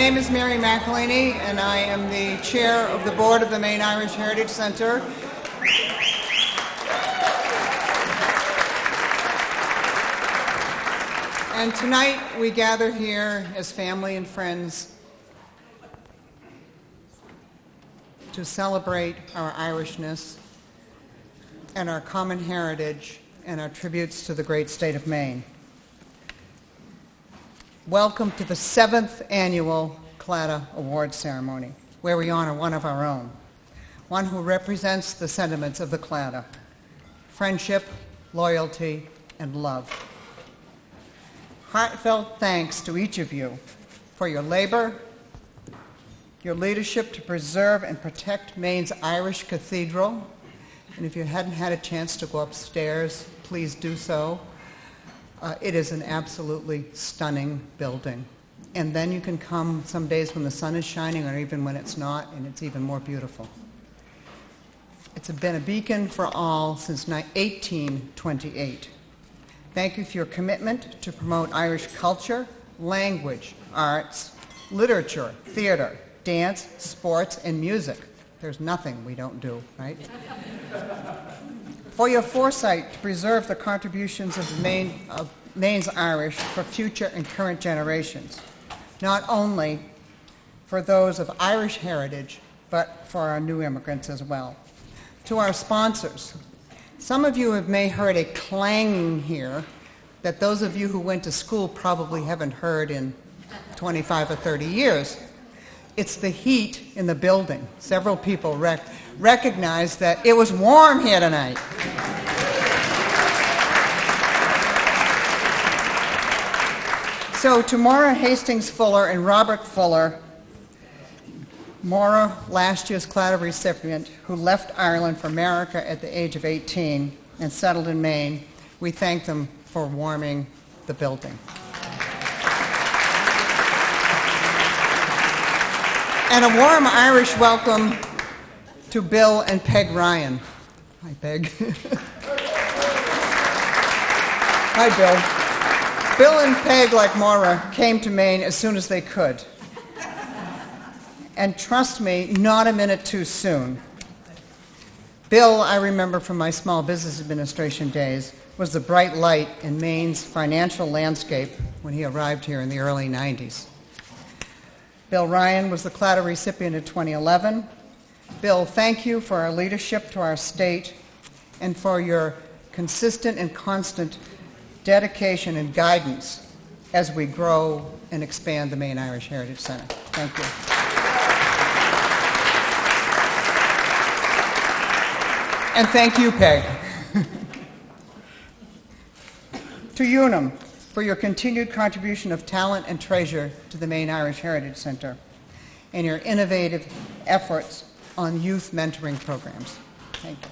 name is Mary McElhaney, and I am the chair of the board of the Maine Irish Heritage Center. And tonight we gather here as family and friends to celebrate our Irishness and our common heritage and our tributes to the great state of Maine. Welcome to the 7th annual Claddagh Awards ceremony, where we honor one of our own, one who represents the sentiments of the Claddagh: friendship, loyalty, and love. Heartfelt thanks to each of you for your labor, your leadership to preserve and protect Maine's Irish Cathedral. And if you hadn't had a chance to go upstairs, please do so. It is an absolutely stunning building. And then you can come some days when the sun is shining or even when it's not, and it's even more beautiful. It's been a beacon for all since 1828. Thank you for your commitment to promote Irish culture, language, arts, literature, theater, dance, sports, and music. There's nothing we don't do, right? For your foresight to preserve the contributions of Maine's Irish for future and current generations, not only for those of Irish heritage, but for our new immigrants as well. To our sponsors, some of you may have heard a clanging here that those of you who went to school probably haven't heard in 25 or 30 years. It's the heat in the building. Several people recognized that it was warm here tonight. So to Maura Hastings Fuller and Robert Fuller, Maura, last year's Claddagh recipient, who left Ireland for America at the age of 18 and settled in Maine, we thank them for warming the building. And a warm Irish welcome to Bill and Peg Ryan. Hi, Peg. Hi, Bill. Bill and Peg, like Maura, came to Maine as soon as they could. And trust me, not a minute too soon. Bill, I remember from my small business administration days, was the bright light in Maine's financial landscape when he arrived here in the early 90s. Bill Ryan was the Claddagh recipient in 2011. Bill, thank you for our leadership to our state and for your consistent and constant dedication and guidance as we grow and expand the Maine Irish Heritage Center. Thank you. And thank you, Peg. To Unum, for your continued contribution of talent and treasure to the Maine Irish Heritage Center and your innovative efforts on youth mentoring programs. Thank you.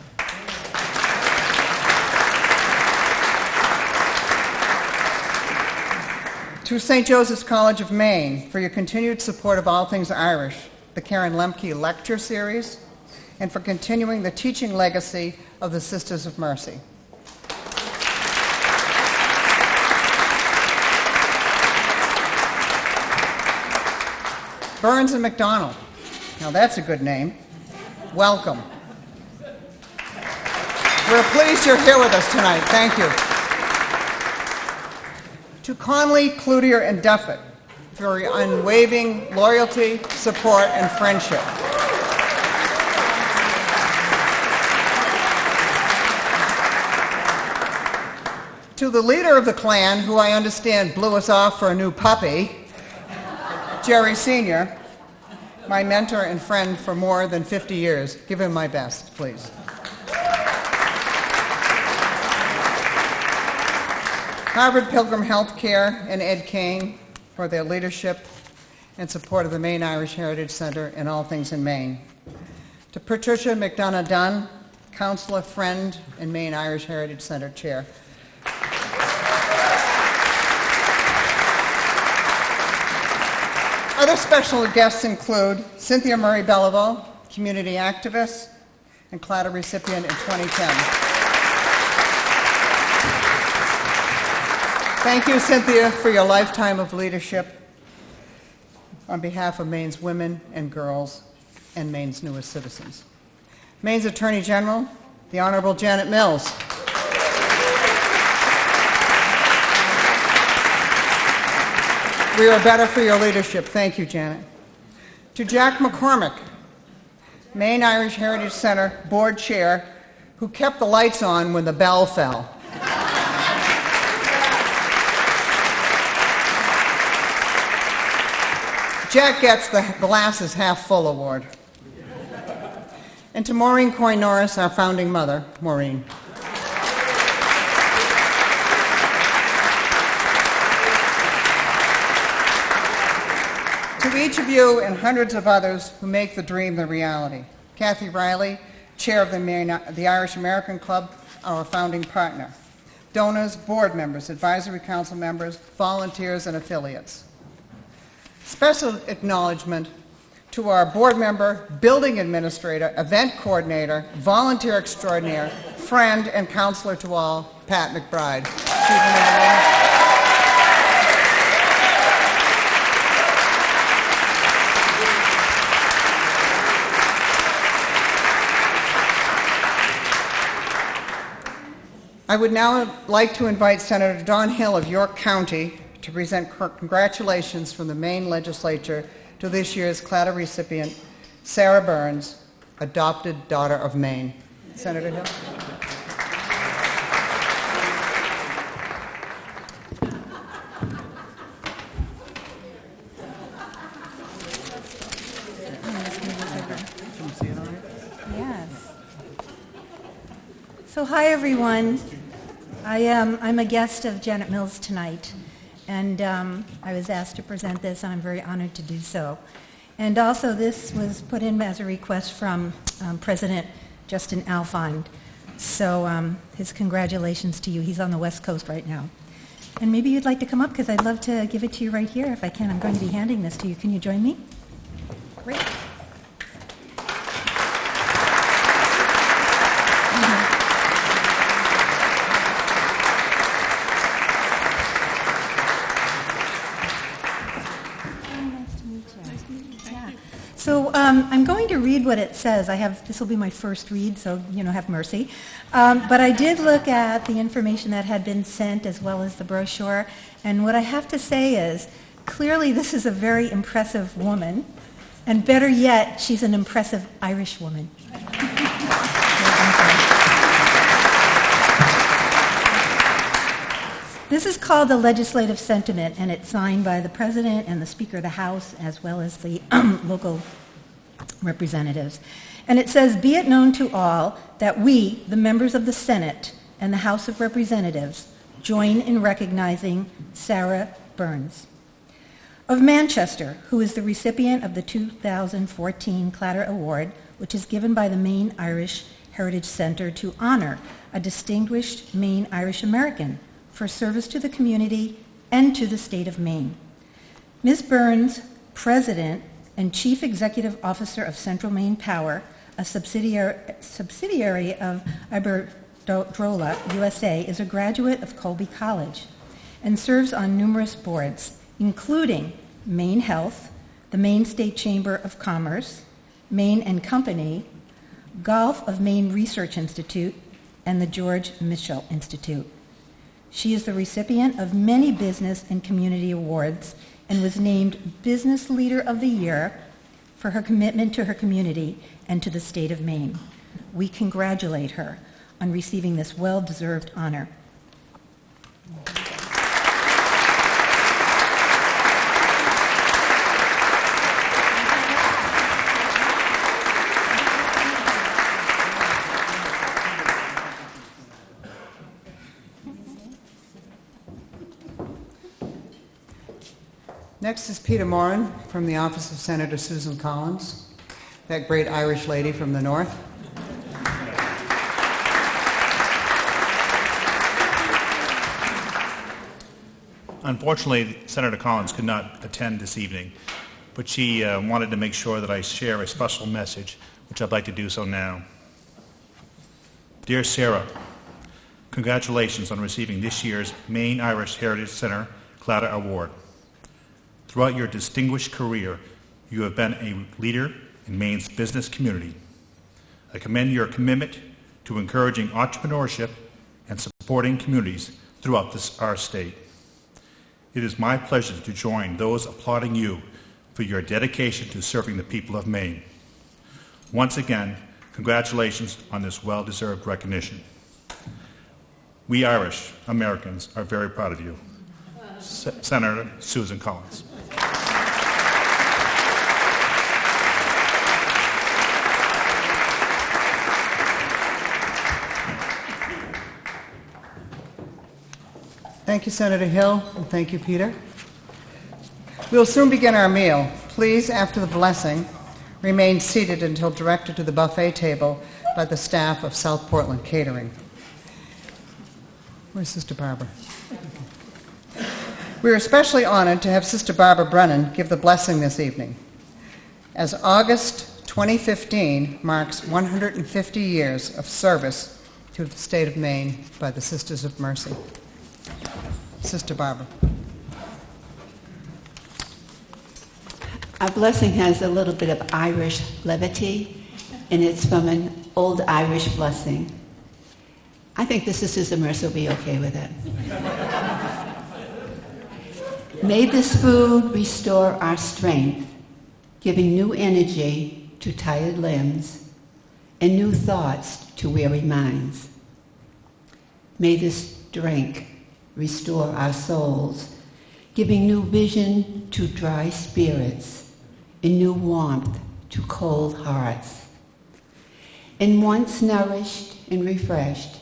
To St. Joseph's College of Maine, for your continued support of all things Irish, the Karen Lemke Lecture Series, and for continuing the teaching legacy of the Sisters of Mercy. Burns and McDonald. Now that's a good name. Welcome. We're pleased you're here with us tonight. Thank you. To Conley, Cloutier, and Duffett for your unwavering loyalty, support, and friendship. To the leader of the clan, who I understand blew us off for a new puppy, Jerry Sr., my mentor and friend for more than 50 years. Give him my best, please. Harvard Pilgrim Healthcare and Ed Kane for their leadership and support of the Maine Irish Heritage Center and all things in Maine. To Patricia McDonough Dunn, counselor, friend, and Maine Irish Heritage Center chair. Other special guests include Cynthia Murray Belleville, community activist and Claddagh recipient in 2010. Thank you, Cynthia, for your lifetime of leadership. on behalf of Maine's women and girls and Maine's newest citizens. Maine's Attorney General, the Honorable Janet Mills. We are better for your leadership. Thank you, Janet. To Jack McCormick, Maine Irish Heritage Center Board Chair, who kept the lights on when the bell fell. Jack gets the glasses half full award. And to Maureen Coy Norris, our founding mother, Maureen. To each of you and hundreds of others who make the dream the reality. Kathy Riley, chair of the Irish American Club, our founding partner. Donors, board members, advisory council members, volunteers, and affiliates. Special acknowledgement to our board member, building administrator, event coordinator, volunteer extraordinaire, friend, and counselor to all, Pat McBride. I would now like to invite Senator Don Hill of York County to present congratulations from the Maine legislature to this year's Claddagh recipient, Sara Burns, adopted daughter of Maine. Senator Hill. Yes. So hi everyone. I'm a guest of Janet Mills tonight, and I was asked to present this, and I'm very honored to do so. And also this was put in as a request from President Justin Alfond. So his congratulations to you. He's on the West Coast right now. And maybe you'd like to come up, because I'd love to give it to you right here if I can. I'm going to be handing this to you. Can you join me? Great. So I'm going to read what it says. This will be my first read, so have mercy. But I did look at the information that had been sent as well as the brochure, and what I have to say is, clearly this is a very impressive woman, and better yet, she's an impressive Irish woman. This is called the legislative sentiment, and it's signed by the President and the Speaker of the House, as well as the local representatives. And it says, "Be it known to all that we, the members of the Senate and the House of Representatives, join in recognizing Sara Burns of Manchester, who is the recipient of the 2014 Claddagh Award, which is given by the Maine Irish Heritage Center to honor a distinguished Maine Irish American for service to the community and to the state of Maine. Ms. Burns, President and Chief Executive Officer of Central Maine Power, a subsidiary of Iberdrola USA, is a graduate of Colby College and serves on numerous boards, including Maine Health, the Maine State Chamber of Commerce, Maine and Company, Gulf of Maine Research Institute, and the George Mitchell Institute. She is the recipient of many business and community awards and was named Business Leader of the Year for her commitment to her community and to the state of Maine. We congratulate her on receiving this well-deserved honor. Next is Peter Maurin from the office of Senator Susan Collins, that great Irish lady from the north. Unfortunately, Senator Collins could not attend this evening, but she wanted to make sure that I share a special message, which I'd like to do so now. Dear Sara, congratulations on receiving this year's Maine Irish Heritage Center Claddagh Award. Throughout your distinguished career, you have been a leader in Maine's business community. I commend your commitment to encouraging entrepreneurship and supporting communities throughout our state. It is my pleasure to join those applauding you for your dedication to serving the people of Maine. Once again, congratulations on this well-deserved recognition. We Irish Americans are very proud of you. Senator Susan Collins. Thank you, Senator Hill, and thank you, Peter. We'll soon begin our meal. Please, after the blessing, remain seated until directed to the buffet table by the staff of South Portland Catering. Where's Sister Barbara? We are especially honored to have Sister Barbara Brennan give the blessing this evening. As August 2015 marks 150 years of service to the state of Maine by the Sisters of Mercy. Sister Barbara. Our blessing has a little bit of Irish levity, and it's from an old Irish blessing. I think the Sisters of Mercy will be okay with it. May this food restore our strength, giving new energy to tired limbs and new thoughts to weary minds. May this drink restore our souls, giving new vision to dry spirits and new warmth to cold hearts. And once nourished and refreshed,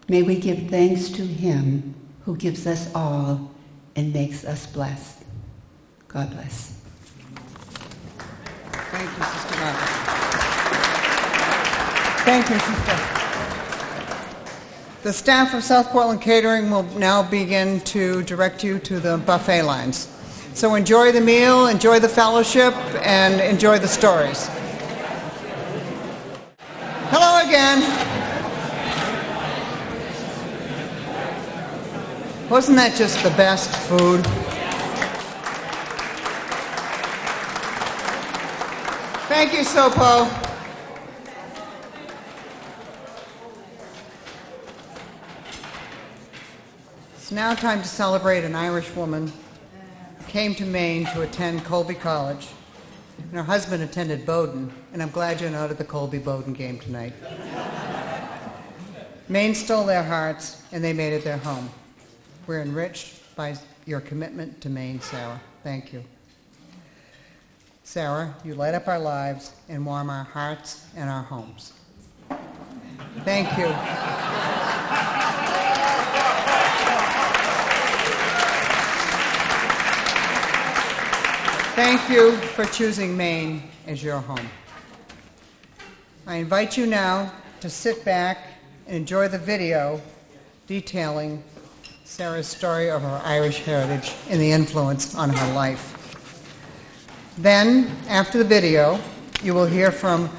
may we give thanks to Him who gives us all and makes us blessed. God bless. Thank you, Sister Barbara. Thank you, Sister. The staff of South Portland Catering will now begin to direct you to the buffet lines. So enjoy the meal, enjoy the fellowship, and enjoy the stories. Hello again. Wasn't that just the best food? Thank you, Sopo. It's now time to celebrate an Irish woman who came to Maine to attend Colby College, and her husband attended Bowdoin, and I'm glad you're not at the Colby-Bowdoin game tonight. Maine stole their hearts, and they made it their home. We're enriched by your commitment to Maine, Sarah. Thank you. Sarah, you light up our lives and warm our hearts and our homes. Thank you. Thank you for choosing Maine as your home. I invite you now to sit back and enjoy the video detailing Sarah's story of her Irish heritage and the influence on her life. Then, after the video, you will hear from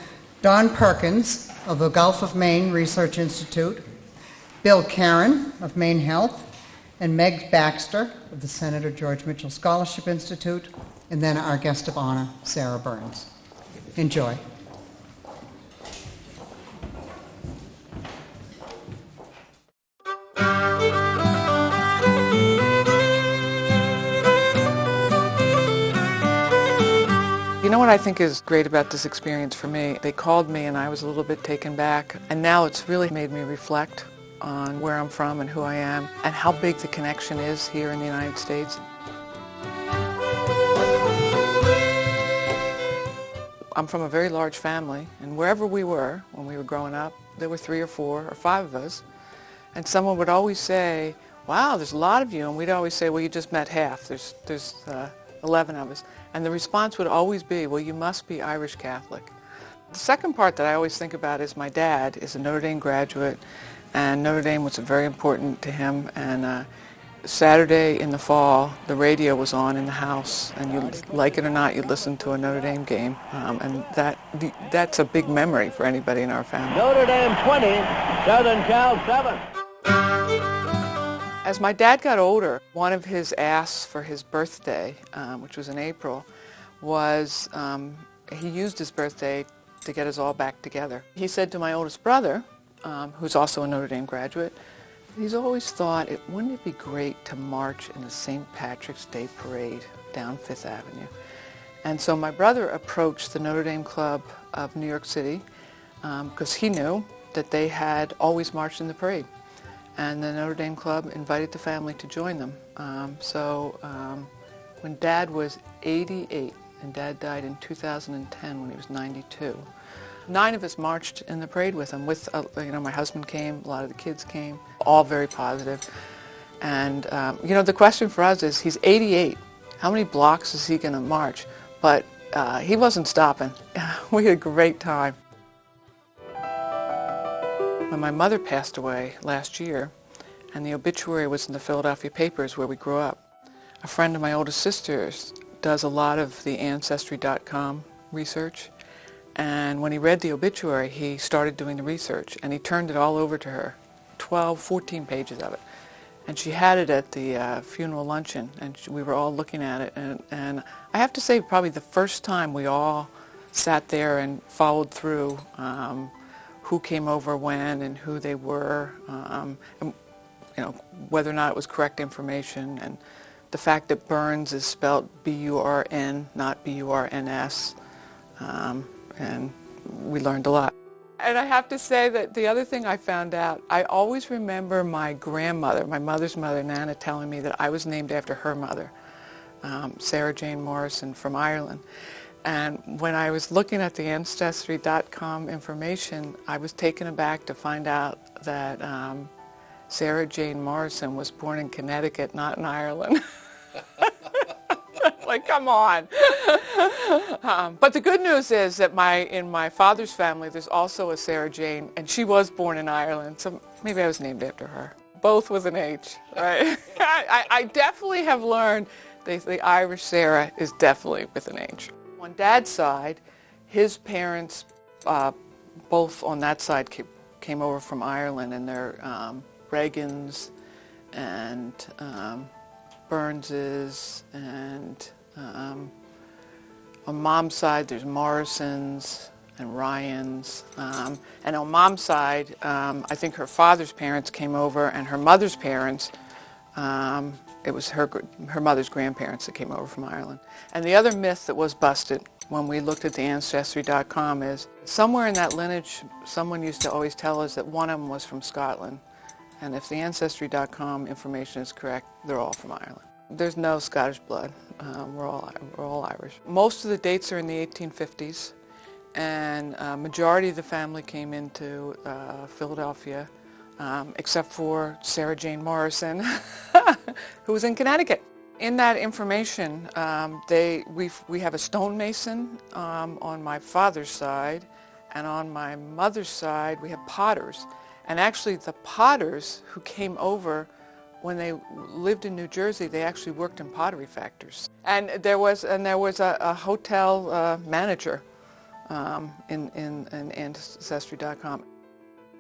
Don Perkins of the Gulf of Maine Research Institute, Bill Caron of Maine Health, and Meg Baxter of the Senator George Mitchell Scholarship Institute, and then our guest of honor, Sara Burns. Enjoy. You know what I think is great about this experience for me? They called me and I was a little bit taken back, and now it's really made me reflect on where I'm from and who I am and how big the connection is here in the United States. I'm from a very large family, and wherever we were when we were growing up, there were 3 or 4 or 5 of us, and someone would always say, wow, there's a lot of you, and we'd always say, well, you just met half. There's 11 of us. And the response would always be, well, you must be Irish Catholic. The second part that I always think about is my dad is a Notre Dame graduate, and Notre Dame was very important to him. And Saturday in the fall, the radio was on in the house, and you like it or not, you listen to a Notre Dame game, and that's a big memory for anybody in our family. Notre Dame 20, Southern Cal 7. As my dad got older, one of his asks for his birthday, which was in April, was he used his birthday to get us all back together. He said to my oldest brother, who's also a Notre Dame graduate, he's always thought, wouldn't it be great to march in the St. Patrick's Day parade down Fifth Avenue? And so my brother approached the Notre Dame Club of New York City because he knew that they had always marched in the parade. And the Notre Dame Club invited the family to join them. When Dad was 88, and Dad died in 2010 when he was 92, 9 of us marched in the parade with him. My husband came, a lot of the kids came, all very positive. And, the question for us is, he's 88. How many blocks is he going to march? But he wasn't stopping. We had a great time. When my mother passed away last year, and the obituary was in the Philadelphia papers where we grew up, a friend of my oldest sister's does a lot of the Ancestry.com research, and when he read the obituary, he started doing the research, and he turned it all over to her, 14 pages of it. And she had it at the funeral luncheon, and we were all looking at it, and I have to say probably the first time we all sat there and followed through who came over when and who they were, and, whether or not it was correct information, and the fact that Burns is spelled B-U-R-N, not B-U-R-N-S, and we learned a lot. And I have to say that the other thing I found out, I always remember my grandmother, my mother's mother, Nana, telling me that I was named after her mother, Sara J Morrison from Ireland. And when I was looking at the Ancestry.com information, I was taken aback to find out that Sara Jane Morrison was born in Connecticut, not in Ireland. Like, come on. But the good news is that in my father's family, there's also a Sara Jane, and she was born in Ireland, so maybe I was named after her. Both with an H, right? I definitely have learned the Irish Sarah is definitely with an H. On Dad's side, his parents, both on that side, came over from Ireland, and they're Reagans and Burnses, and on Mom's side there's Morrisons and Ryans, and on Mom's side I think her father's parents came over, and her mother's parents, it was her mother's grandparents that came over from Ireland. And the other myth that was busted when we looked at the Ancestry.com is somewhere in that lineage someone used to always tell us that one of them was from Scotland. And if the Ancestry.com information is correct, they're all from Ireland. There's no Scottish blood. We're all Irish. Most of the dates are in the 1850s, and a majority of the family came into Philadelphia, except for Sara Jane Morrison, who was in Connecticut. In that information, we have a stonemason on my father's side, and on my mother's side, we have potters. And actually, the potters who came over when they lived in New Jersey, they actually worked in pottery factories. And there was a hotel manager in Ancestry.com.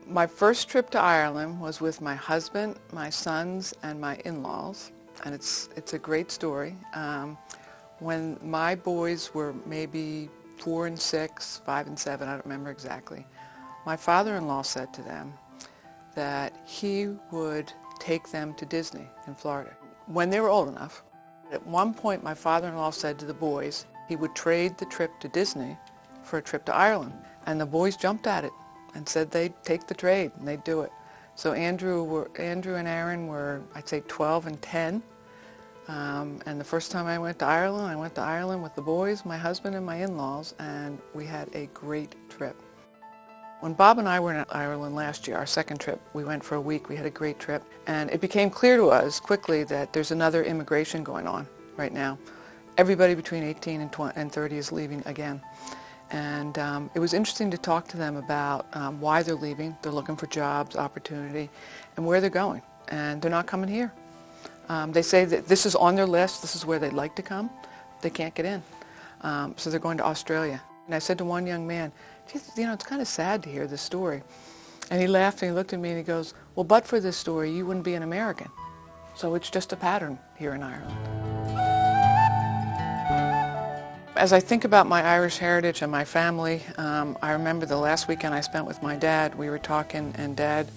My first trip to Ireland was with my husband, my sons, and my in-laws, and it's a great story. When my boys were maybe 4 and 6, 5 and 7, I don't remember exactly, my father-in-law said to them that he would take them to Disney in Florida when they were old enough. At one point, my father-in-law said to the boys he would trade the trip to Disney for a trip to Ireland, and the boys jumped at it and said they'd take the trade and they'd do it. So Andrew and Aaron were, I'd say, 12 and 10. And the first time I went to Ireland with the boys, my husband, and my in-laws, and we had a great trip. When Bob and I were in Ireland last year, our second trip, we went for a week, we had a great trip, and it became clear to us quickly that there's another immigration going on right now. Everybody between 18 and 30 is leaving again. And it was interesting to talk to them about why they're leaving. They're looking for jobs, opportunity, and where they're going. And they're not coming here. They say that this is on their list, this is where they'd like to come. They can't get in. So they're going to Australia. And I said to one young man, it's kind of sad to hear this story. And he laughed and he looked at me and he goes, well, but for this story, you wouldn't be an American. So it's just a pattern here in Ireland. As I think about my Irish heritage and my family, I remember the last weekend I spent with my dad. We were talking, and Dad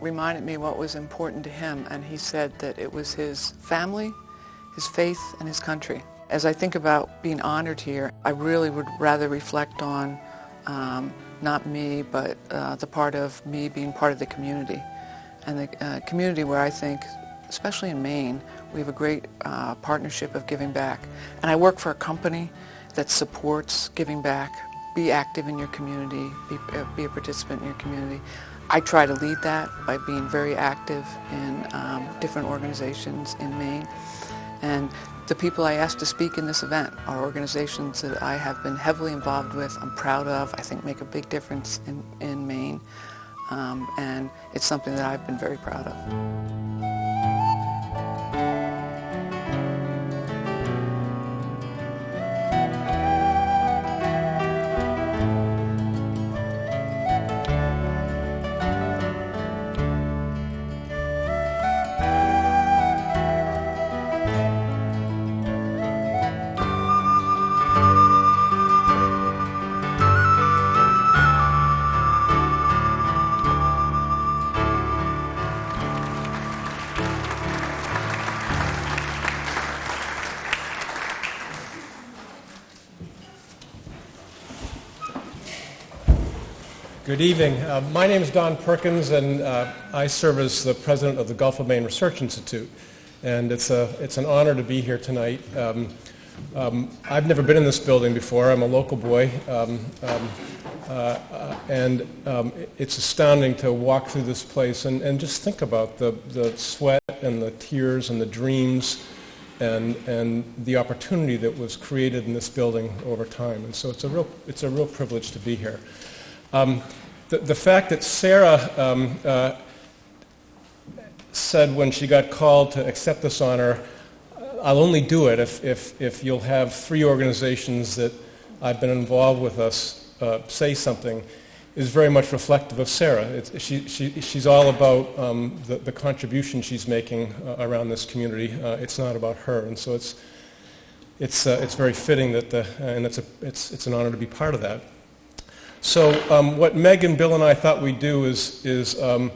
reminded me what was important to him, and he said that it was his family, his faith, and his country. As I think about being honored here, I really would rather reflect on not me, but the part of me being part of the community. And the community where I think, especially in Maine, we have a great partnership of giving back. And I work for a company that supports giving back. Be active in your community, be a participant in your community. I try to lead that by being very active in different organizations in Maine. And the people I asked to speak in this event are organizations that I have been heavily involved with, I'm proud of, I think make a big difference in Maine. And it's something that I've been very proud of. Good evening. My name is Don Perkins, and I serve as the president of the Gulf of Maine Research Institute. And it's an honor to be here tonight. I've never been in this building before. I'm a local boy, and it's astounding to walk through this place and just think about the sweat and the tears and the dreams and the opportunity that was created in this building over time. And so it's a real privilege to be here. The fact that Sara said when she got called to accept this honor, I'll only do it if you'll have 3 organizations that I've been involved with us say something, is very much reflective of Sara. She's all about the contribution she's making around this community. It's not about her, and so it's very fitting that and it's an honor to be part of that. So what Meg and Bill and I thought we'd do is kind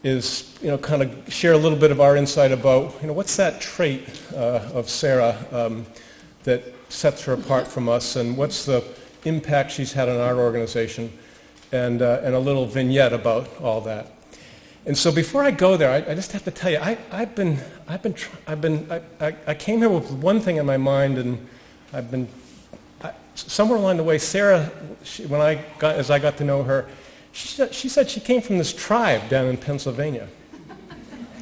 of share a little bit of our insight about what's that trait of Sara that sets her apart from us, and what's the impact she's had on our organization, and a little vignette about all that. And so before I go there, I just have to tell you, I came here with one thing in my mind, and somewhere along the way, Sara, as I got to know her, she said she came from this tribe down in Pennsylvania,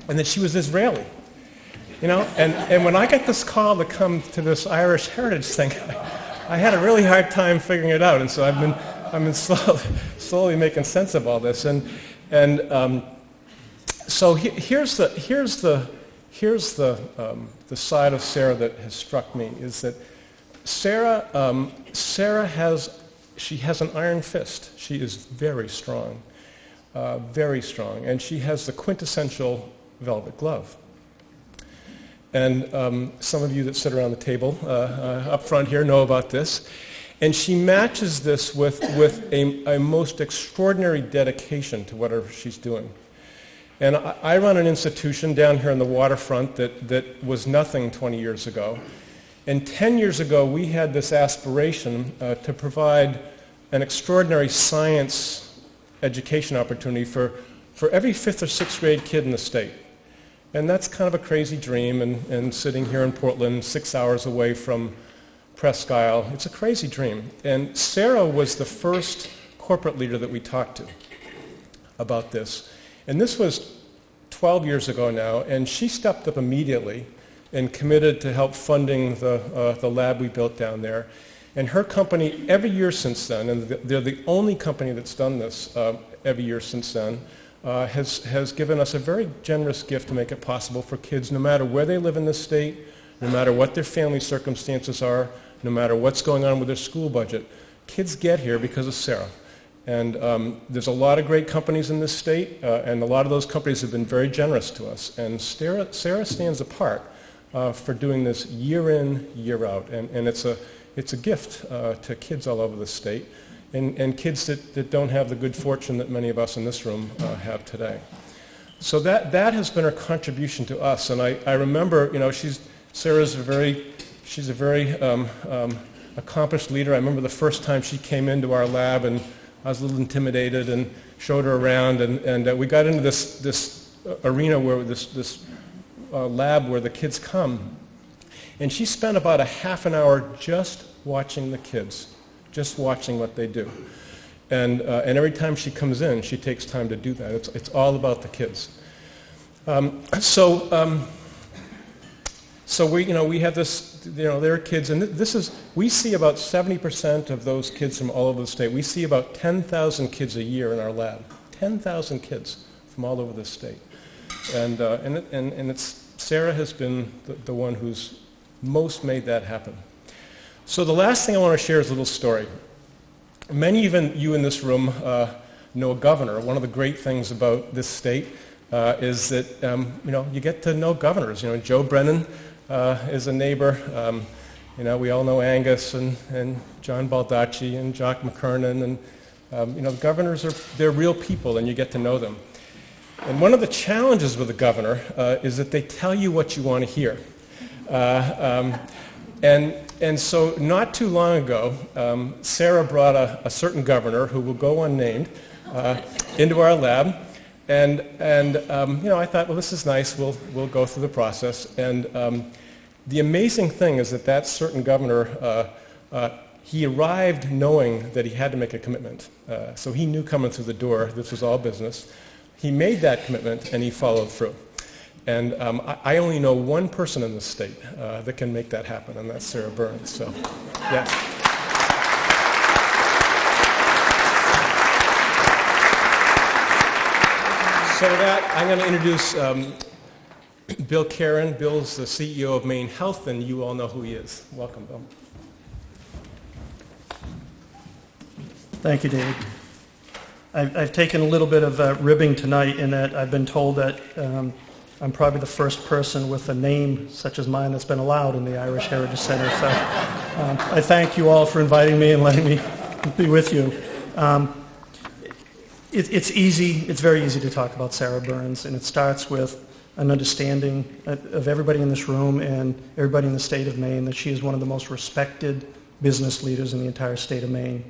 and that she was Israeli, And when I got this call to come to this Irish heritage thing, I had a really hard time figuring it out, and so I've been slowly making sense of all this, so here's the side of Sara that has struck me, is that Sara has an iron fist. She is very strong, and she has the quintessential velvet glove. And some of you that sit around the table up front here know about this. And she matches this with a most extraordinary dedication to whatever she's doing. And I run an institution down here on the waterfront that was nothing 20 years ago. And 10 years ago, we had this aspiration to provide an extraordinary science education opportunity for every 5th or 6th grade kid in the state. And that's kind of a crazy dream, and sitting here in Portland, 6 hours away from Presque Isle, it's a crazy dream. And Sara was the first corporate leader that we talked to about this. And this was 12 years ago now, and she stepped up immediately and committed to help funding the lab we built down there. And her company, every year since then, and they're the only company that's done this every year since then, has given us a very generous gift to make it possible for kids, no matter where they live in this state, no matter what their family circumstances are, no matter what's going on with their school budget. Kids get here because of Sara. And there's a lot of great companies in this state, and a lot of those companies have been very generous to us. And Sara stands apart for doing this year in, year out. And it's a gift to kids all over the state, and kids that don't have the good fortune that many of us in this room have today. So that has been her contribution to us. And I remember, Sara's she's a very accomplished leader. I remember the first time she came into our lab, and I was a little intimidated and showed her around, and we got into this arena where this lab where the kids come, and she spent about a half an hour just watching the kids, just watching what they do. And every time she comes in, she takes time to do that. It's all about the kids. So we have this, there are kids, and we see about 70% of those kids from all over the state. We see about 10,000 kids a year in our lab. 10,000 kids from all over the state. And Sara has been the one who's most made that happen. So the last thing I want to share is a little story. Many of you in this room know a governor. One of the great things about this state is that you get to know governors. Joe Brennan is a neighbor. We all know Angus and John Baldacci and Jock McKernan, and governors they're real people, and you get to know them. And one of the challenges with a governor is that they tell you what you want to hear. And so not too long ago, Sara brought a certain governor, who will go unnamed, into our lab. And I thought, well, this is nice. We'll go through the process. And the amazing thing is that certain governor, he arrived knowing that he had to make a commitment. So he knew coming through the door this was all business. He made that commitment, and he followed through. And I only know one person in the state that can make that happen, and that's Sara Burns. So, yeah. So with that, I'm going to introduce Bill Caron. Bill's the CEO of Maine Health, and you all know who he is. Welcome, Bill. Thank you, David. I've taken a little bit of ribbing tonight in that I've been told that I'm probably the first person with a name such as mine that's been allowed in the Irish Heritage Center. So I thank you all for inviting me and letting me be with you. It's very easy to talk about Sara Burns, and it starts with an understanding of everybody in this room and everybody in the state of Maine that she is one of the most respected business leaders in the entire state of Maine.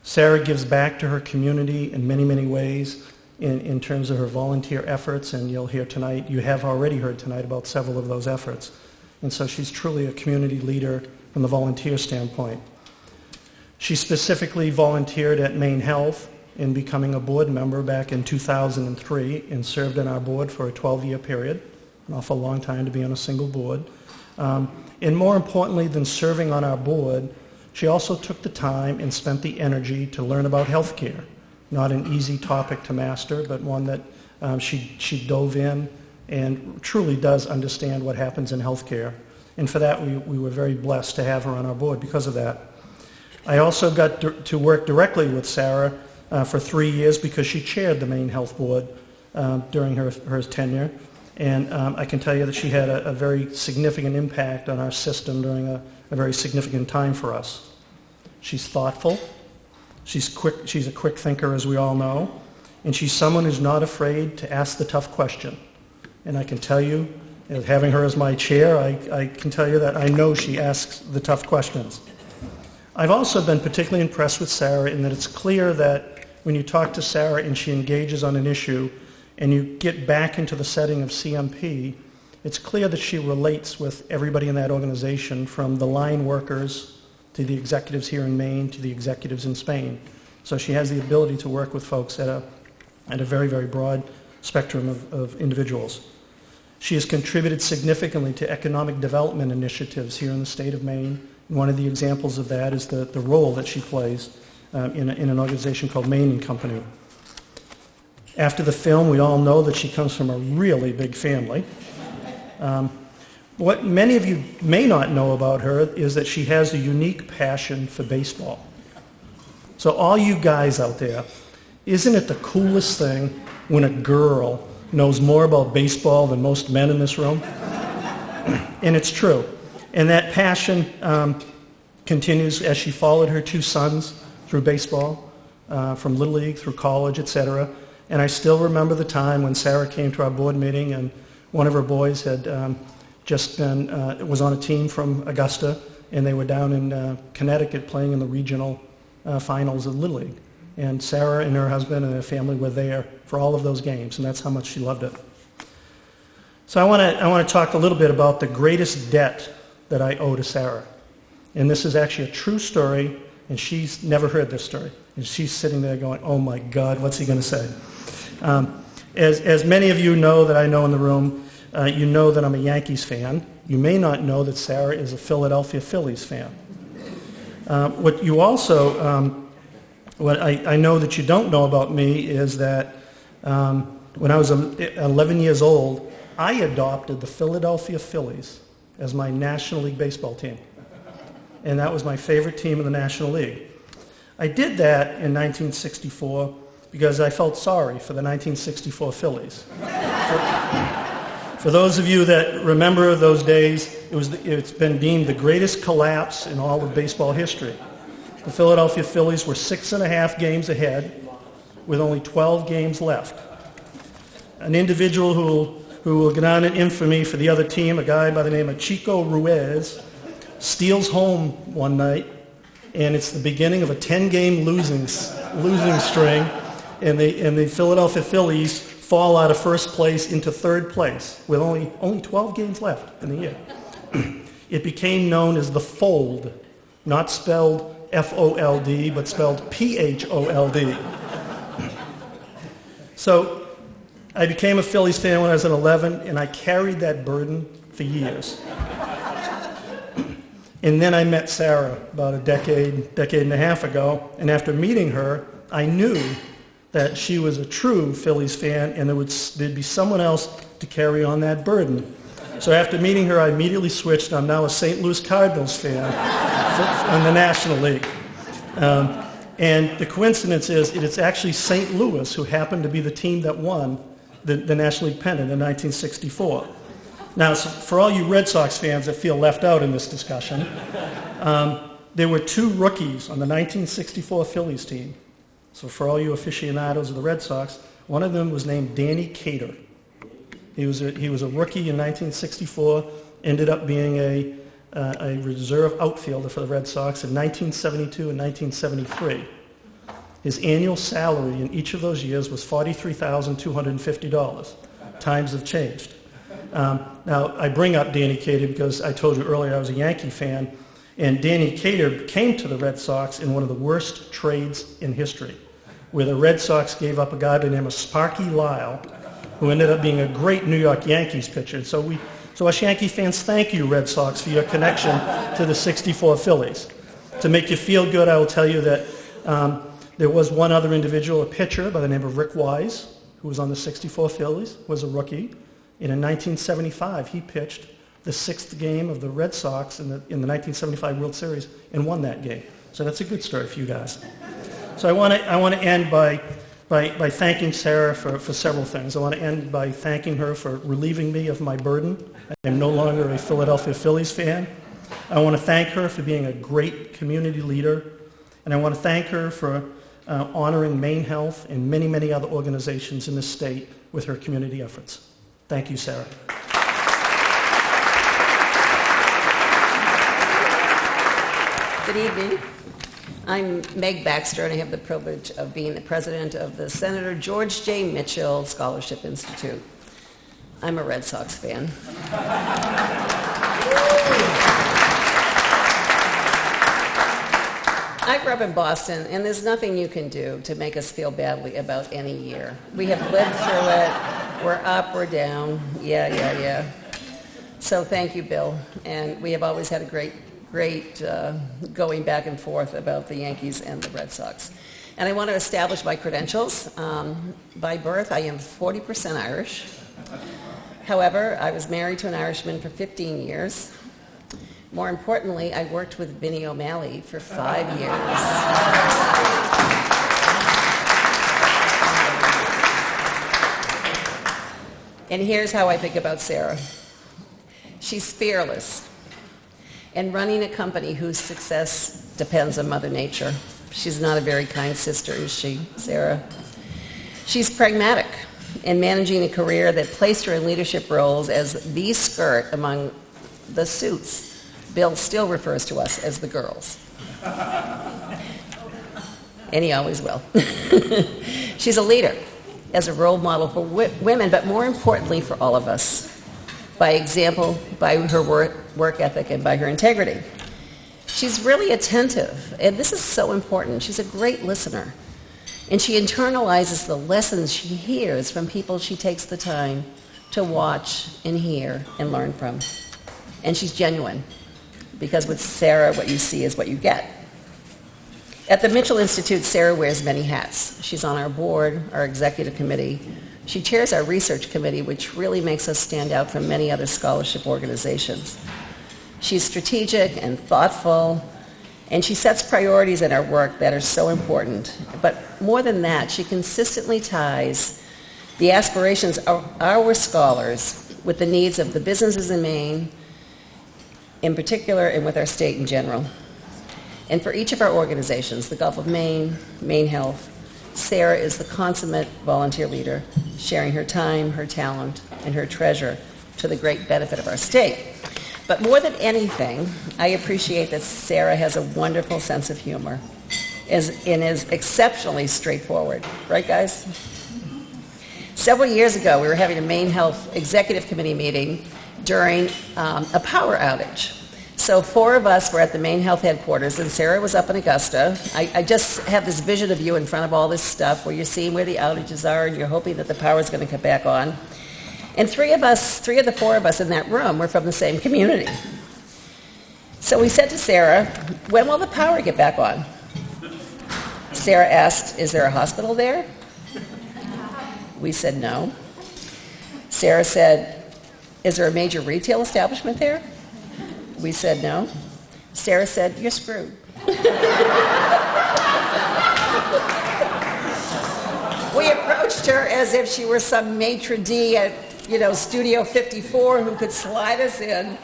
Sara gives back to her community in many, many ways in terms of her volunteer efforts, and you have already heard tonight about several of those efforts. And so she's truly a community leader from the volunteer standpoint. She specifically volunteered at Maine Health in becoming a board member back in 2003 and served on our board for a 12-year period, an awful long time to be on a single board. And more importantly than serving on our board, she also took the time and spent the energy to learn about healthcare. Not an easy topic to master, but one that she dove in and truly does understand what happens in healthcare. And for that, we were very blessed to have her on our board because of that. I also got to work directly with Sara for 3 years because she chaired the Maine Health Board during her tenure. And I can tell you that she had a very significant impact on our system during a very significant time for us. She's thoughtful. She's a quick thinker, as we all know. And she's someone who's not afraid to ask the tough question. And I can tell you, having her as my chair, I can tell you that I know she asks the tough questions. I've also been particularly impressed with Sara in that it's clear that when you talk to Sara and she engages on an issue and you get back into the setting of CMP, it's clear that she relates with everybody in that organization, from the line workers to the executives here in Maine to the executives in Spain. So she has the ability to work with folks at a very, very broad spectrum of individuals. She has contributed significantly to economic development initiatives here in the state of Maine. And one of the examples of that is the role that she plays in an organization called Maine & Company. After the film, we all know that she comes from a really big family. What many of you may not know about her is that she has a unique passion for baseball. So all you guys out there, isn't it the coolest thing when a girl knows more about baseball than most men in this room? And it's true. And that passion continues as she followed her two sons through baseball, from Little League through college, etc. And I still remember the time when Sara came to our board meeting and one of her boys had was on a team from Augusta, and they were down in Connecticut playing in the regional finals of Little League. And Sara and her husband and their family were there for all of those games, and that's how much she loved it. So I want to talk a little bit about the greatest debt that I owe to Sara. And this is actually a true story, and she's never heard this story. And she's sitting there going, oh my God, what's he going to say? As many of you know that I know in the room, you know that I'm a Yankees fan. You may not know that Sara is a Philadelphia Phillies fan. What you also, what I know that you don't know about me is that when I was 11 years old, I adopted the Philadelphia Phillies as my National League baseball team. And that was my favorite team in the National League. I did that in 1964 because I felt sorry for the 1964 Phillies. For those of you that remember those days, it's been deemed the greatest collapse in all of baseball history. The Philadelphia Phillies were 6.5 games ahead with only 12 games left. An individual who will get on in infamy for the other team, a guy by the name of Chico Ruiz, steals home one night, and it's the beginning of a 10-game losing string, and the Philadelphia Phillies fall out of first place into third place with only 12 games left in the year. It became known as the Fold, not spelled F-O-L-D, but spelled P-H-O-L-D. So I became a Phillies fan when I was 11, and I carried that burden for years. And then I met Sara about a decade and a half ago, and after meeting her, I knew that she was a true Phillies fan, and there'd be someone else to carry on that burden. So after meeting her, I immediately switched. I'm now a St. Louis Cardinals fan in the National League. And the coincidence is it's actually St. Louis who happened to be the team that won the National League pennant in 1964. Now, for all you Red Sox fans that feel left out in this discussion, there were two rookies on the 1964 Phillies team. So for all you aficionados of the Red Sox, one of them was named Danny Cater. He was a rookie in 1964, ended up being a reserve outfielder for the Red Sox in 1972 and 1973. His annual salary in each of those years was $43,250. Times have changed. Now, I bring up Danny Cater because I told you earlier I was a Yankee fan, and Danny Cater came to the Red Sox in one of the worst trades in history, where the Red Sox gave up a guy by the name of Sparky Lyle, who ended up being a great New York Yankees pitcher. So us Yankee fans, thank you, Red Sox, for your connection to the 64 Phillies. To make you feel good, I will tell you that there was one other individual, a pitcher by the name of Rick Wise, who was on the 64 Phillies, was a rookie. And in 1975, he pitched the 6th game of the Red Sox in the 1975 World Series and won that game. So that's a good story for you guys. So I want to end by thanking Sara for several things. I want to end by thanking her for relieving me of my burden. I am no longer a Philadelphia Phillies fan. I want to thank her for being a great community leader. And I want to thank her for honoring Maine Health and many, many other organizations in the state with her community efforts. Thank you, Sara. Good evening. I'm Meg Baxter, and I have the privilege of being the president of the Senator George J. Mitchell Scholarship Institute. I'm a Red Sox fan. I grew up in Boston, and there's nothing you can do to make us feel badly about any year. We have lived through it. We're up, we're down. Yeah. So thank you, Bill. And we have always had a great going back and forth about the Yankees and the Red Sox. And I want to establish my credentials. By birth, I am 40% Irish. However, I was married to an Irishman for 15 years. More importantly, I worked with Vinnie O'Malley for 5 years. And here's how I think about Sara. She's fearless and running a company whose success depends on Mother Nature. She's not a very kind sister, is she, Sara? She's pragmatic in managing a career that placed her in leadership roles as the skirt among the suits. Bill still refers to us as the girls. And he always will. She's a leader, as a role model for women, but more importantly for all of us. By example, by her work ethic, and by her integrity. She's really attentive, and this is so important. She's a great listener, and she internalizes the lessons she hears from people she takes the time to watch and hear and learn from. And she's genuine, because with Sara, what you see is what you get. At the Mitchell Institute, Sara wears many hats. She's on our board, our executive committee. She chairs our research committee, which really makes us stand out from many other scholarship organizations. She's strategic and thoughtful, and she sets priorities in our work that are so important. But more than that, she consistently ties the aspirations of our scholars with the needs of the businesses in Maine, in particular, and with our state in general. And for each of our organizations, the Gulf of Maine, Maine Health, Sara is the consummate volunteer leader, sharing her time, her talent, and her treasure to the great benefit of our state. But more than anything, I appreciate that Sara has a wonderful sense of humor and is exceptionally straightforward. Right, guys? Several years ago, we were having a Maine Health Executive Committee meeting during a power outage. So 4 of us were at the Maine Health headquarters, and Sara was up in Augusta. I just have this vision of you in front of all this stuff where you're seeing where the outages are, and you're hoping that the power is going to come back on. And 3 of the 4 of us in that room were from the same community. So we said to Sara, when will the power get back on? Sara asked, is there a hospital there? We said no. Sara said, is there a major retail establishment there? We said no. Sara said, you're screwed. We approached her as if she were some maitre d' at, Studio 54 who could slide us in,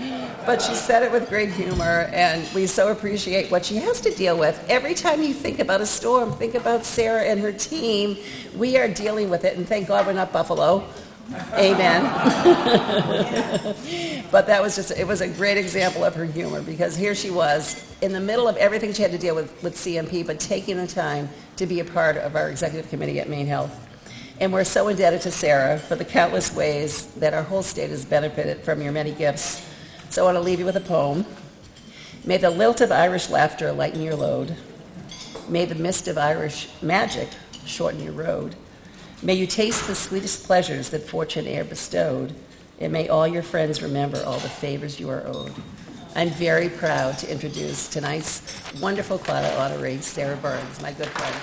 but she said it with great humor, and we so appreciate what she has to deal with. Every time you think about a storm, think about Sara and her team. We are dealing with it, and thank God we're not Buffalo. Amen. But it was a great example of her humor, because here she was in the middle of everything she had to deal with CMP, but taking the time to be a part of our executive committee at Maine Health. And we're so indebted to Sara for the countless ways that our whole state has benefited from your many gifts. So I want to leave you with a poem. May the lilt of Irish laughter lighten your load. May the mist of Irish magic shorten your road. May you taste the sweetest pleasures that fortune e'er bestowed, and may all your friends remember all the favors you are owed. I'm very proud to introduce tonight's wonderful Claddagh honoree, Sara Burns, my good friend.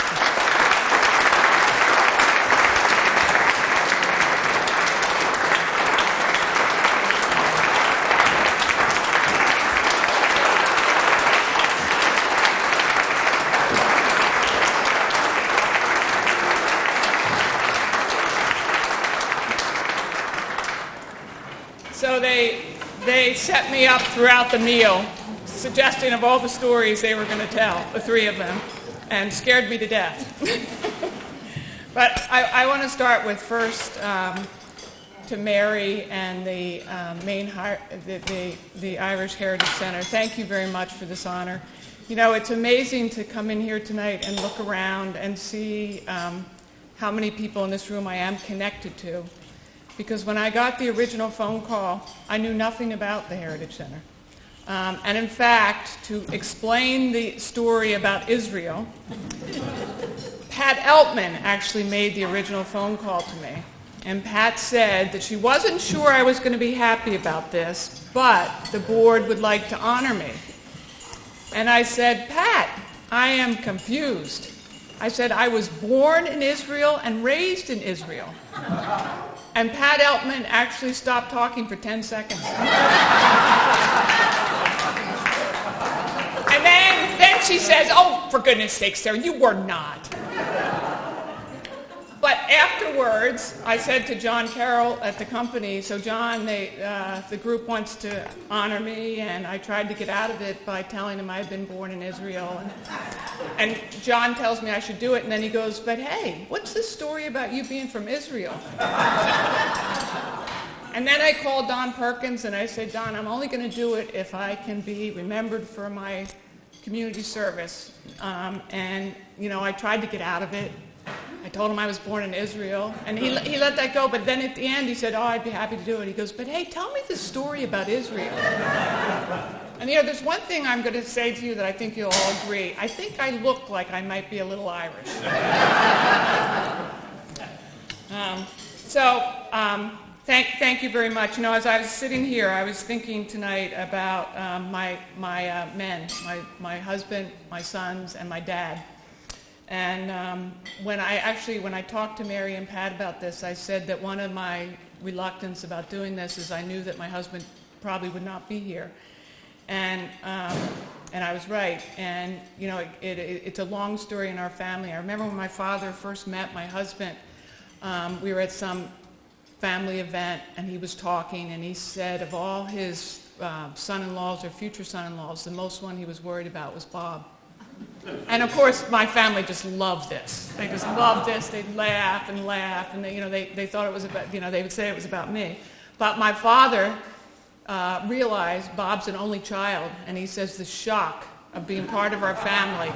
So they set me up throughout the meal, suggesting of all the stories they were going to tell, the 3 of them, and scared me to death. But I want to start with first to Mary and the the Irish Heritage Center. Thank you very much for this honor. It's amazing to come in here tonight and look around and see how many people in this room I am connected to. Because when I got the original phone call, I knew nothing about the Heritage Center. And in fact, to explain the story about Israel, Pat Eltman actually made the original phone call to me. And Pat said that she wasn't sure I was going to be happy about this, but the board would like to honor me. And I said, Pat, I am confused. I said, I was born in Israel and raised in Israel. And Pat Eltman actually stopped talking for 10 seconds. she says, oh, for goodness sake, Sarah, you were not. But afterwards, I said to John Carroll at the company, so John, the group wants to honor me, and I tried to get out of it by telling him I had been born in Israel. And John tells me I should do it, and then he goes, but hey, what's this story about you being from Israel? And then I called Don Perkins, and I said, Don, I'm only going to do it if I can be remembered for my community service. And, you know, I tried to get out of it. I told him I was born in Israel, and he let that go. But then at the end, he said, oh, I'd be happy to do it. He goes, but hey, tell me the story about Israel. And, you know, there's one thing I'm going to say to you that I think you'll all agree. I think I look like I might be a little Irish. Thank you very much. You know, as I was sitting here, I was thinking tonight about my men, my husband, my sons, and my dad. And when I talked to Mary and Pat about this, I said that one of my reluctance about doing this is I knew that my husband probably would not be here. And I was right. And, you know, it's a long story in our family. I remember when my father first met my husband, we were at some family event, and he was talking, and he said of all his son-in-laws or future son-in-laws, the most one he was worried about was Bob. And of course, my family just loved this. They just loved this. They'd laugh, and they thought it was about, you know, they would say it was about me. But my father realized Bob's an only child, and he says the shock of being part of our family.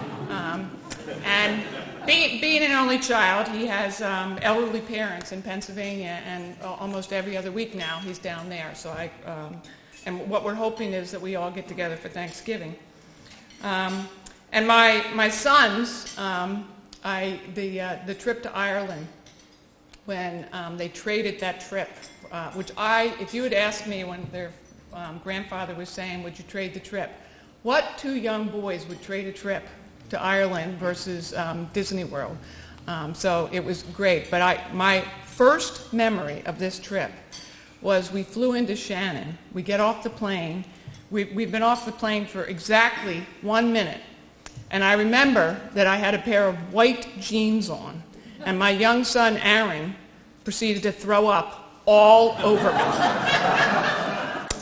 And being an only child, he has elderly parents in Pennsylvania, and almost every other week now he's down there. So and what we're hoping is that we all get together for Thanksgiving. And my sons, the trip to Ireland, when they traded that trip, which if you had asked me when their grandfather was saying, would you trade the trip? What two young boys would trade a trip to Ireland versus Disney World? So it was great. But my first memory of this trip was we flew into Shannon. We get off the plane. We've been off the plane for exactly 1 minute. And I remember that I had a pair of white jeans on, and my young son, Aaron, proceeded to throw up all over me.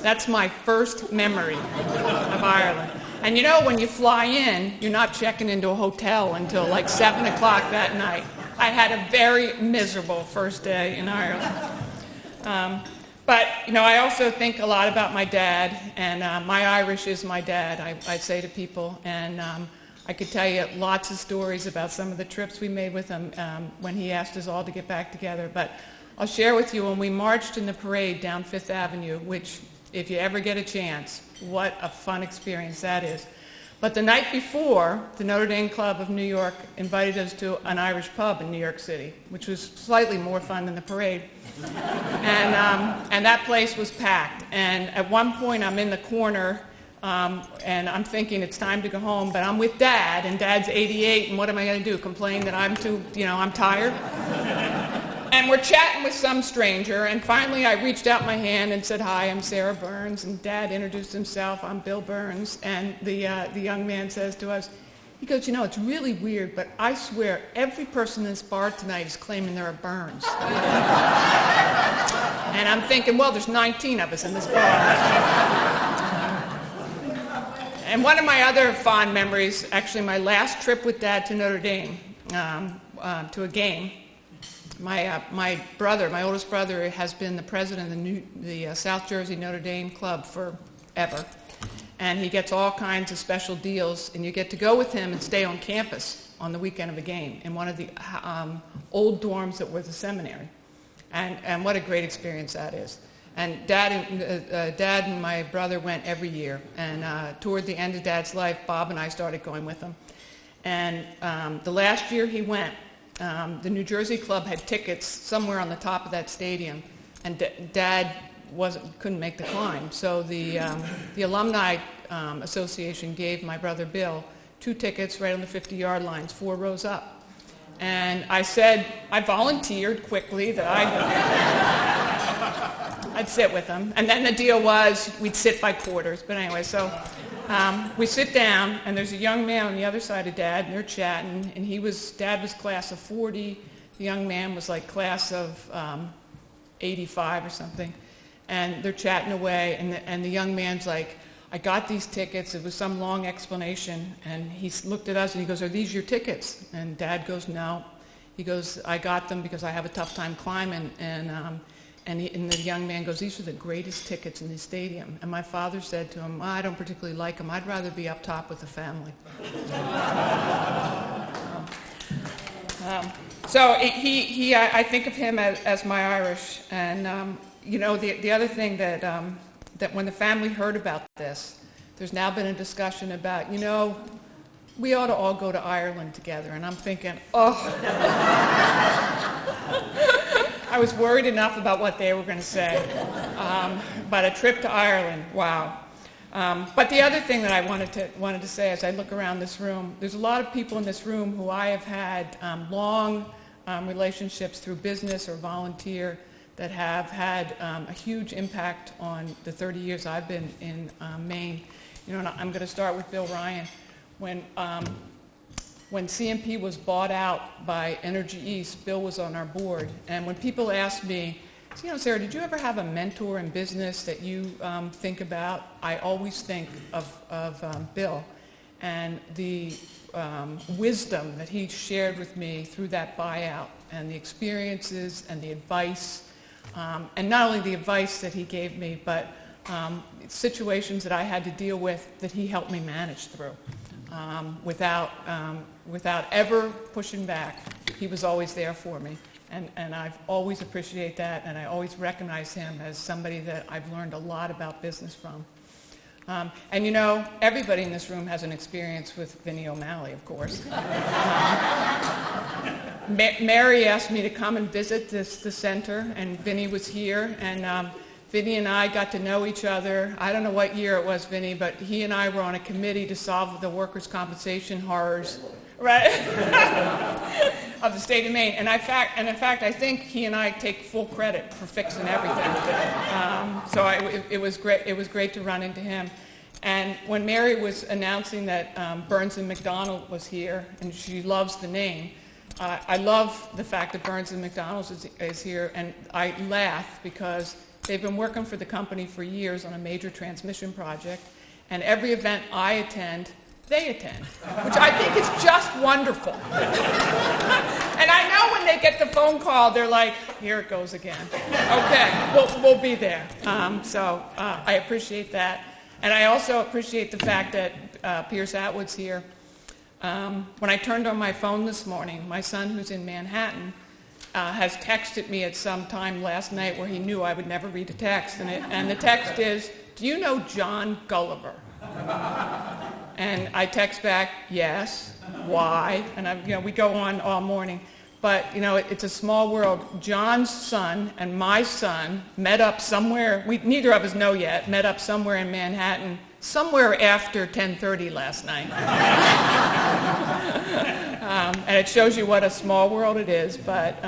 That's my first memory of Ireland. And you know, when you fly in, you're not checking into a hotel until like 7 o'clock that night. I had a very miserable first day in Ireland. But, you know, I also think a lot about my dad, and my Irish is my dad, I say to people. And I could tell you lots of stories about some of the trips we made with him when he asked us all to get back together. But I'll share with you when we marched in the parade down Fifth Avenue, which, if you ever get a chance, what a fun experience that is. But the night before, the Notre Dame Club of New York invited us to an Irish pub in New York City, which was slightly more fun than the parade. And that place was packed. And at one point, I'm in the corner, and I'm thinking it's time to go home, but I'm with Dad, and Dad's 88, and what am I going to do? Complain that I'm tired? And we're chatting with some stranger, and finally I reached out my hand and said, hi, I'm Sara Burns, and Dad introduced himself, I'm Bill Burns, and the young man says to us, he goes, you know, it's really weird, but I swear every person in this bar tonight is claiming they're a Burns. And I'm thinking, well, there's 19 of us in this bar. And one of my other fond memories, actually my last trip with Dad to Notre Dame, to a game, my brother, my oldest brother, has been the president of the South Jersey Notre Dame Club forever. And he gets all kinds of special deals, and you get to go with him and stay on campus on the weekend of a game in one of the old dorms that was a seminary. And what a great experience that is. And Dad and my brother went every year. And toward the end of Dad's life, Bob and I started going with him. And the last year he went, the New Jersey Club had tickets somewhere on the top of that stadium, and Dad couldn't make the climb. So the Alumni Association gave my brother Bill 2 tickets right on the 50-yard lines, 4 rows up. And I said, I volunteered quickly that I'd sit with him. And then the deal was we'd sit by quarters. But anyway, so we sit down, and there's a young man on the other side of Dad, and they're chatting, and Dad was class of 40, the young man was like class of 85 or something, and they're chatting away, and the young man's like, I got these tickets. It was some long explanation, and he looked at us and he goes, are these your tickets? And Dad goes, no. He goes, I got them because I have a tough time climbing, and the young man goes, these are the greatest tickets in the stadium. And my father said to him, I don't particularly like them. I'd rather be up top with the family. So I think of him as my Irish. And, the other thing that when the family heard about this, there's now been a discussion about, we ought to all go to Ireland together. And I'm thinking, I was worried enough about what they were going to say. But a trip to Ireland, wow. But the other thing that I wanted to say as I look around this room, there's a lot of people in this room who I have had long relationships through business or volunteer that have had a huge impact on the 30 years I've been in Maine. And I'm going to start with Bill Ryan. When CMP was bought out by Energy East, Bill was on our board. And when people ask me, Sarah, did you ever have a mentor in business that you think about? I always think of Bill and the wisdom that he shared with me through that buyout and the experiences and the advice. And not only the advice that he gave me, but situations that I had to deal with that he helped me manage through. Without ever pushing back, he was always there for me. And I've always appreciated that, and I always recognize him as somebody that I've learned a lot about business from. Everybody in this room has an experience with Vinnie O'Malley, of course. Mary asked me to come and visit the center, and Vinnie was here, and Vinnie and I got to know each other. I don't know what year it was, Vinnie, but he and I were on a committee to solve the workers' compensation horrors, right, of the state of Maine. And in fact, I think he and I take full credit for fixing everything. It was great. It was great to run into him. And when Mary was announcing that Burns and McDonald was here, and she loves the name, I love the fact that Burns and McDonald is here, and I laugh because they've been working for the company for years on a major transmission project, and every event I attend, they attend, which I think is just wonderful. And I know when they get the phone call, they're like, here it goes again. Okay, we'll be there. I appreciate that. And I also appreciate the fact that Pierce Atwood's here. When I turned on my phone this morning, my son, who's in Manhattan, has texted me at some time last night where he knew I would never read a text. And the text is, do you know John Gulliver? And I text back, yes. Why? And we go on all morning. But, it's a small world. John's son and my son met up somewhere, neither of us know yet, met up somewhere in Manhattan, somewhere after 10:30 last night. And it shows you what a small world it is, but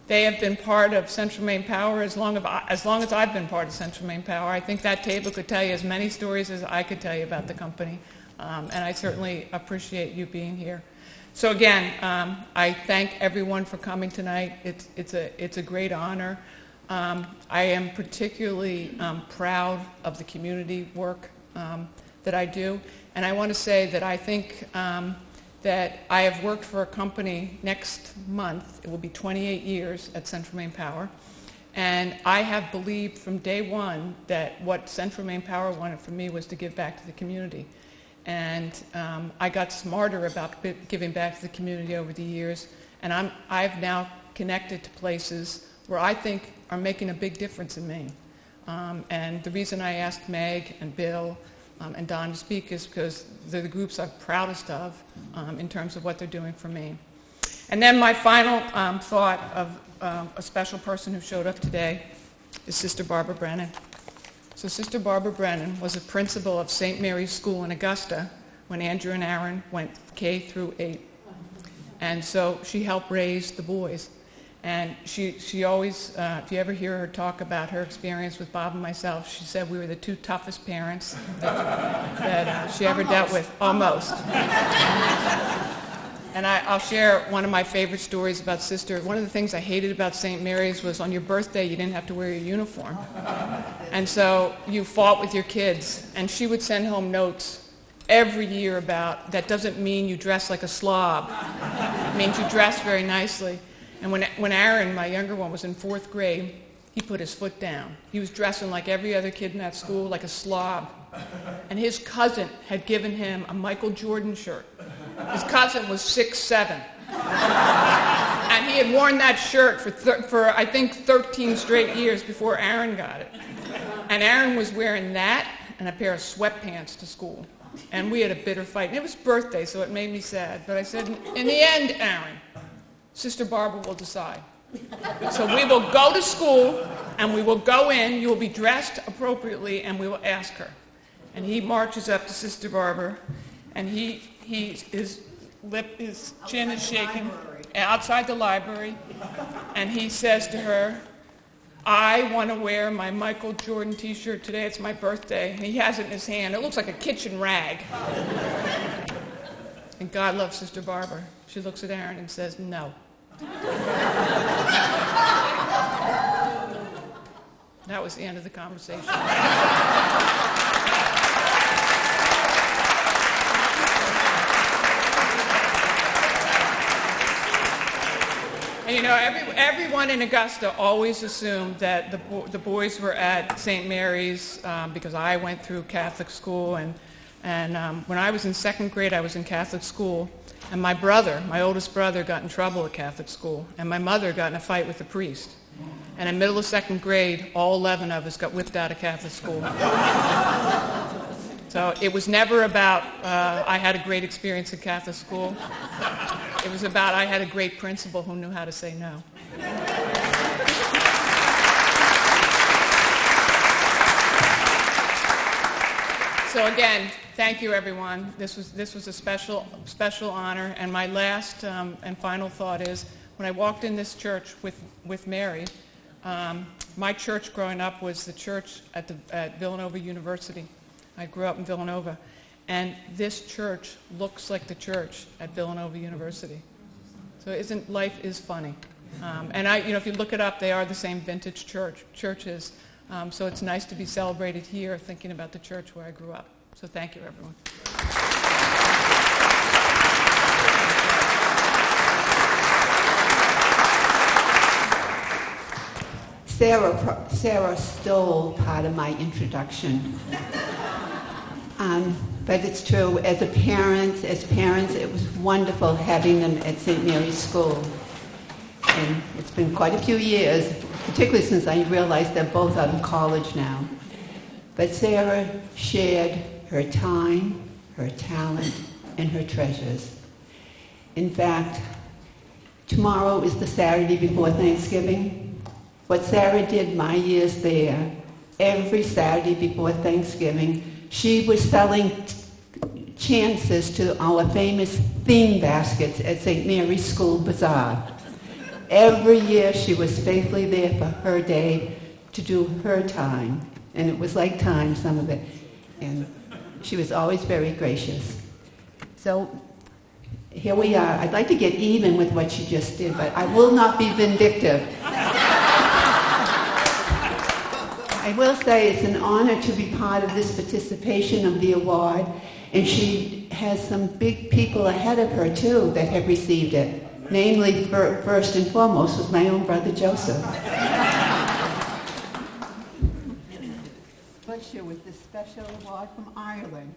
they have been part of Central Maine Power as long as I've been part of Central Maine Power. I think that table could tell you as many stories as I could tell you about the company, and I certainly appreciate you being here. So again, I thank everyone for coming tonight. It's a great honor. I am particularly proud of the community work that I do, and I want to say that I think that I have worked for a company next month. It will be 28 years at Central Maine Power, and I have believed from day one that what Central Maine Power wanted from me was to give back to the community. And I got smarter about giving back to the community over the years, and I've now connected to places where I think are making a big difference in Maine. And the reason I asked Meg and Bill and Don to speak is because they're the groups I'm proudest of in terms of what they're doing for Maine. And then my final thought of a special person who showed up today is Sister Barbara Brennan. So Sister Barbara Brennan was a principal of St. Mary's School in Augusta when Andrew and Aaron went K through 8. And so she helped raise the boys. And she always, if you ever hear her talk about her experience with Bob and myself, she said we were the two toughest parents that she ever dealt with. Almost. And I'll share one of my favorite stories about Sister. One of the things I hated about St. Mary's was on your birthday you didn't have to wear your uniform. And so you fought with your kids. And she would send home notes every year about, that doesn't mean you dress like a slob. It means you dress very nicely. And when Aaron, my younger one, was in 4th grade, he put his foot down. He was dressing like every other kid in that school, like a slob. And his cousin had given him a Michael Jordan shirt. His cousin was 6'7". And he had worn that shirt for I think 13 straight years before Aaron got it. And Aaron was wearing that and a pair of sweatpants to school. And we had a bitter fight. And it was birthday, so it made me sad. But I said, in the end, Aaron, Sister Barbara will decide. So we will go to school, and we will go in, you will be dressed appropriately, and we will ask her. And he marches up to Sister Barbara, and his chin is shaking outside the library, and he says to her, I want to wear my Michael Jordan t-shirt today, it's my birthday. And he has it in his hand. It looks like a kitchen rag. And God loves Sister Barbara. She looks at Aaron and says, no. That was the end of the conversation. And you know, everyone in Augusta always assumed that the boys were at St. Mary's because I went through Catholic school, and when I was in 2nd grade, I was in Catholic school, and my brother, my oldest brother, got in trouble at Catholic school, and my mother got in a fight with the priest. And in middle of 2nd grade, all 11 of us got whipped out of Catholic school. So it was never about I had a great experience at Catholic school. It was about I had a great principal who knew how to say no. So again, thank you, everyone. This was a special honor. And my last and final thought is, when I walked in this church with Mary, my church growing up was the church at Villanova University. I grew up in Villanova. And this church looks like the church at Villanova University. So life is funny. And if you look it up, they are the same vintage churches. So it's nice to be celebrated here, thinking about the church where I grew up. So thank you, everyone. Sara stole part of my introduction. But it's true, as parents, it was wonderful having them at St. Mary's School. And it's been quite a few years, particularly since I realized they're both out of college now. But Sara shared her time, her talent, and her treasures. In fact, tomorrow is the Saturday before Thanksgiving. What Sara did my years there, every Saturday before Thanksgiving, she was selling chances to our famous theme baskets at St. Mary's School Bazaar. Every year she was faithfully there for her day to do her time. And it was like time, some of it. And she was always very gracious. So here we are. I'd like to get even with what she just did, but I will not be vindictive. I will say it's an honor to be part of this participation of the award, and she has some big people ahead of her, too, that have received it. Namely, first and foremost, was my own brother, Joseph. Bless you with this special award from Ireland.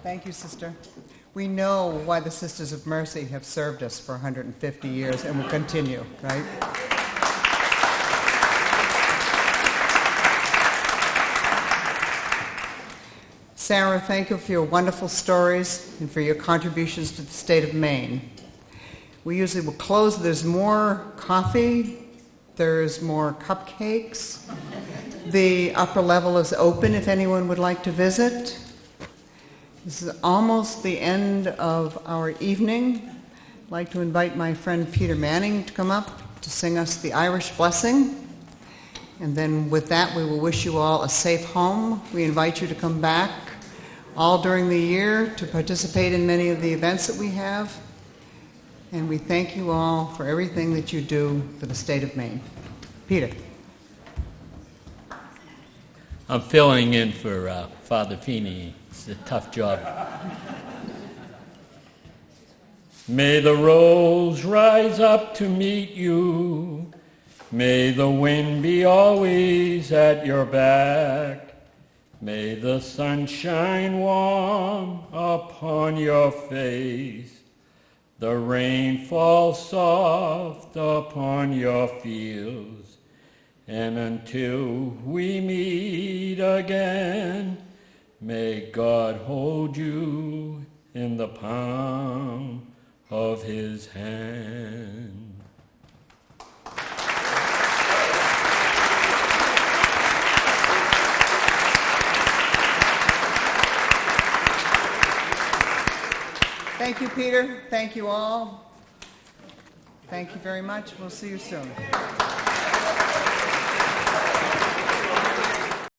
Thank you, Sister. We know why the Sisters of Mercy have served us for 150 years and will continue, right? Sara, thank you for your wonderful stories and for your contributions to the state of Maine. We usually will close. There's more coffee. There's more cupcakes. The upper level is open if anyone would like to visit. This is almost the end of our evening. I'd like to invite my friend Peter Manning to come up to sing us the Irish Blessing. And then with that, we will wish you all a safe home. We invite you to come back all during the year to participate in many of the events that we have. And we thank you all for everything that you do for the state of Maine. Peter. I'm filling in for Father Feeney. It's a tough job. May the rose rise up to meet you. May the wind be always at your back. May the sun shine warm upon your face. The rain fall soft upon your fields, and until we meet again, may God hold you in the palm of his hand. Thank you, Peter. Thank you all. Thank you very much. We'll see you soon.